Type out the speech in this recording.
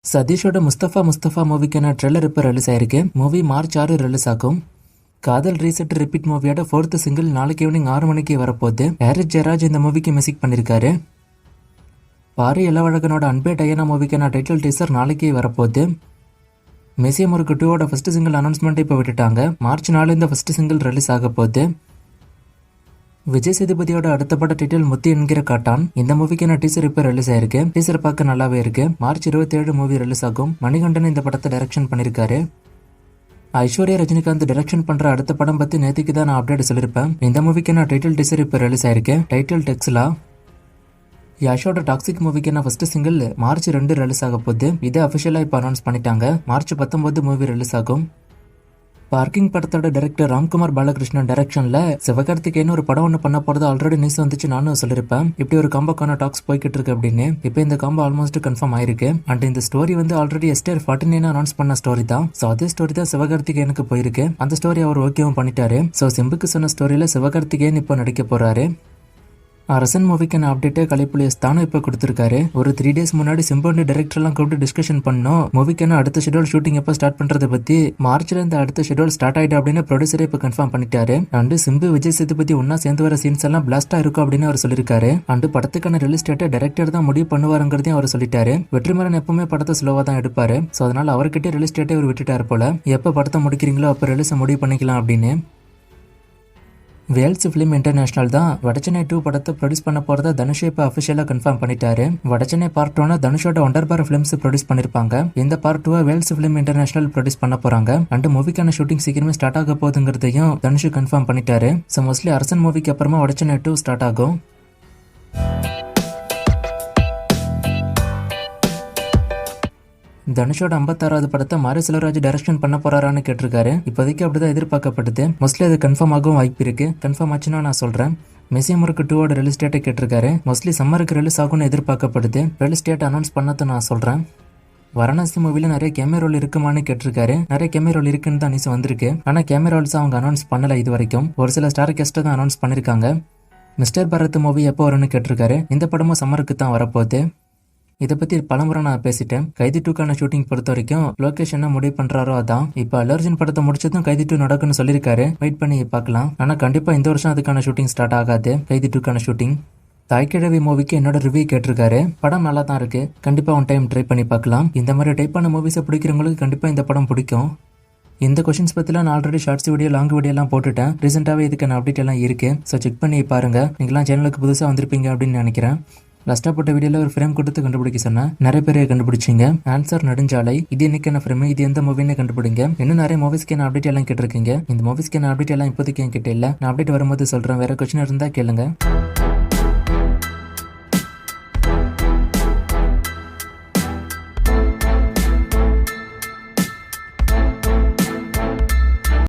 சதீஷோட Mustafa Mustafa மூவிக்கான trailer இப்போ release ஆயிருக்கு. Movie March 6 release ஆகும். காதல் ரீசெட் ரிப்பீட் மூவியோட 4th சிங்கிள் நாளைக்கு ஈவினிங் 6 மணிக்கு வரப்போகுது. ஹாரிஸ் ஜெயராஜ் இந்த மூவிக்கு மியூசிக் பண்ணியிருக்காரு. பாரி இளவழகனோட அன்பே டயனா மூவிக்கான டைட்டில் டீசர் நாளைக்கு வரப்போகுது. மெசிய முருக்கு 2வோட ஃபர்ஸ்ட் சிங்கிள் அனௌன்ஸ்மெண்ட் இப்போ விட்டுட்டாங்க. மார்ச் 4 இந்த ஃபர்ஸ்ட் சிங்கிள் ரிலீஸ் ஆக போகுது. விஜய் சேதுபதியோட அடுத்த பட டைட்டில் முத்தி என்கிற காட்டான். இந்த மூவிக்கான டீசர் இப்போ ரிலீஸ் ஆயிருக்கு. டீசர் பார்க்க நல்லாவே இருக்கு. மார்ச் 27 மூவி ரிலீஸ் ஆகும். மணிகண்டன் இந்த படத்தை டைரக்ஷன் பண்ணிருக்காரு. ஐஸ்வர்யா ரஜினிகாந்த் டைரக்ஷன் பண்ற அடுத்த படம் பத்தி நேற்றுக்கு தான் நான் அப்டேட் சொல்லிருப்பேன். இந்த மூவிக்கான டைட்டில் டீசர் இப்போ ரிலீஸ் ஆயிருக்கு. டைட்டில் டெக்ஸ்லா. யாஷோட டாக்ஸிக் மூவிக்கான ஃபர்ஸ்ட் சிங்கிள் மார்ச் 2 ரிலீஸ் ஆக போகுது. இதை அபிஷியலா இப்போ அனௌன்ஸ் பண்ணிட்டாங்க. மார்ச் 19 மூவி ரிலீஸ் ஆகும். பார்க்கிங் படத்தோட டைரக்டர் ராம்குமார் பாலகிருஷ்ணன் டைரக்ஷன்ல சிவகார்த்திகேயன் ஒரு படம் ஒன்று பண்ண போறது ஆல்ரெடி நியூஸ் வந்துச்சு. நானும் சொல்லிருப்பேன் இப்படி ஒரு காம்போக்கான டாக்ஸ் போய்கிட்டு இருக்கு அப்படின்னு. இப்போ இந்த காம்போ ஆல்மோஸ்ட் கன்ஃபார்ம் ஆயிருக்கு. அண்ட் இந்த ஸ்டோரி ஆல்ரெடி STR 49 அனௌன்ஸ் பண்ண ஸ்டோரி தான். ஸோ அதே ஸ்டோரி தான் சிவகார்த்திகேயனுக்கு போயிருக்கு. அந்த ஸ்டோரி அவர் ஓகேவும் பண்ணிட்டாரு. ஸோ சிம்புக்கு சொன்ன ஸ்டோரியில சிவகார்த்திகேயன் இப்போ நடிக்க போறாரு. அரசன் மூவிக்கான அப்டேட்டை கலைப்புலி ஸ்தானம் இப்போ கொடுத்துருக்காரு. ஒரு 3 days முன்னாடி சிம்பு டைரக்டர் எல்லாம் கூப்பிட்டு டிஸ்கஷன் பண்ணோம். மூவிக்கான அடுத்த ஷெட்யூல் ஷூட்டிங் எப்போ ஸ்டார்ட் பண்றதை பத்தி. மார்ச்ல இந்த அடுத்த ஷெட்யூல் ஸ்டார்ட் ஆயிடும் அப்படின்னு ப்ரொடியூசரே இப்போ கன்ஃபார்ம் பண்ணிட்டாரு. அண்ட் சிம்பு விஜய் சேதுபதி ஒன்னா சேர்ந்து வர சீன்ஸ் எல்லாம் பிளாஸ்டா இருக்கும் அப்படின்னு அவர் சொல்லியிருக்காரு. அண்ட் படத்துக்கான ரிலீஸ் டேட்டை டைரக்டர் தான் முடிவு பண்ணுவாருங்கிறதையும் அவர் சொல்லிட்டாரு. வெற்றிமாறன் எப்பவுமே படத்தை ஸ்லோவா தான் எடுப்பாரு. ஸோ அதனால அவர்கிட்ட ரிலீஸ் டேட்டை அவர் விட்டுட்டாரு போல. எப்போ படத்தை முடிக்கிறீங்களோ அப்போ ரிலீஸ் முடிவு பண்ணிக்கலாம் அப்படின்னு. வேல்ஸ் ஃபிலிம் இன்டர்நேஷனல் தான் வடச்சென்னை 2 படத்தை ப்ரொடியூஸ் பண்ண போறதா தனுஷ் இப்போ அஃபிஷியலா கன்ஃபார்ம் பண்ணிட்டாரு. வடச்சென்னை பார்ட் 1 தனுஷோட ஒண்டர்பார் ஃபிலிம்ஸ் ப்ரொடியூஸ் பண்ணிருப்பாங்க. இந்த part 2 Vels film international produce பண்ண போறாங்க. அண்ட் மூவிக்கான ஷூட்டிங் சீக்கிரமே ஸ்டார்ட் ஆக போகுதுங்கிறதையும் தனுஷ் கன்ஃபார்ம் பண்ணிட்டாரு. ஸோ மோஸ்ட்லி அரசன் மூவிக்கு அப்புறமா வடச்சென்னை 2 ஸ்டார்ட் ஆகும். தனுஷோட 56வது படத்தை மாரி செல்வராஜ் டைரக்ஷன் பண்ண போறாரான்னு கேட்டிருக்காரு. இப்போதைக்கு அப்படிதான் எதிர்பார்க்கப்படுது. மோஸ்ட்லி அது கன்ஃபார்ம் ஆகவும் வாய்ப்பு இருக்கு. கன்ஃபார்ம் ஆச்சுன்னா நான் சொல்றேன். மெசிய முருக்கு 2வோட ரிலீஸ் டேட்டை கேட்டிருக்காரு. மோஸ்ட்லி சம்மருக்கு ரிலீஸ் ஆகும்னு எதிர்பார்க்கப்படுது. ரிலீஸ் டேட் அனௌன்ஸ் பண்ணதை நான் சொல்றேன். வாரணாசி மூவில நிறைய கேமரா ரோல் இருக்குமான்னு கேட்டிருக்காரு. நிறைய கேமரா ரோல் இருக்குன்னு தான் நியூஸ் வந்திருக்கு. ஆனா கேமரா ரோல்ஸ் அவங்க அனௌன்ஸ் பண்ணல இது வரைக்கும். ஒரு சில ஸ்டார் கெஸ்ட்டை தான் அனௌன்ஸ் பண்ணிருக்காங்க. மிஸ்டர் பாரத் மூவி எப்போ வரும்னு கேட்டிருக்காரு. இந்த படமும் சம்மருக்கு தான் வரப்போகுது. இதை பத்தி பலமுறை நான் பேசிட்டேன். கைதி 2க்கான ஷூட்டிங் பொறுத்த வரைக்கும் லொகேஷன் முடிவு பண்றாரோ அதான். இப்ப அல்லர்ஜுன் படத்தை முடிச்சதும் கைதி 2 நடக்குன்னு சொல்லியிருக்காரு. வெயிட் பண்ணி பார்க்கலாம். ஆனா கண்டிப்பா இந்த வருஷம் அதுக்கான ஷூட்டிங் ஸ்டார்ட் ஆகாது. கைதி 2க்கான ஷூட்டிங். தாய்க்கிழவி மூவிக்கு என்னோட ரிவ்யூ கேட்டிருக்காரு. படம் நல்லா தான் இருக்கு. கண்டிப்பா ஒன் டைம் ட்ரை பண்ணி பார்க்கலாம். இந்த மாதிரி டைப்பான மூவிஸை பிடிக்கிறவங்களுக்கு கண்டிப்பா இந்த படம் பிடிக்கும். இந்த கொஸ்டின்ஸ் பத்திலாம் நான் already shorts video long video எல்லாம் போட்டுட்டேன். ரீசெண்டாவே இதுக்கான அப்டேட் எல்லாம் இருக்கு. ஸோ செக் பண்ணி பாருங்க. நீங்களாம் சேனலுக்கு புதுசா வந்திருப்பீங்க அப்படின்னு நினைக்கிறேன். லாஸ்டா போட்ட வீடியோல ஒரு ஃப்ரேம் கொடுத்து கண்டுபிடிக்க சொன்னேன். நிறைய பேர் கண்டுபிடிச்சிங்க. ஆன்சர் நெடுஞ்சாலை. இது இன்னைக்கான ஃப்ரேம். இது எந்த மூவின்னு கண்டுபிடிங்க. இன்னும் நிறைய மூவிஸ்க்கான அப்டேட் எல்லாம் கேட்டிருக்கீங்க. இந்த மூவிஸ்க்கான அப்டேட் எல்லாம் இப்போதைக்கு என்கிட்ட இல்ல. நான் அப்டேட் வரும்போது சொல்றேன். வேற கொஸ்டின் இருந்தா கேளுங்க.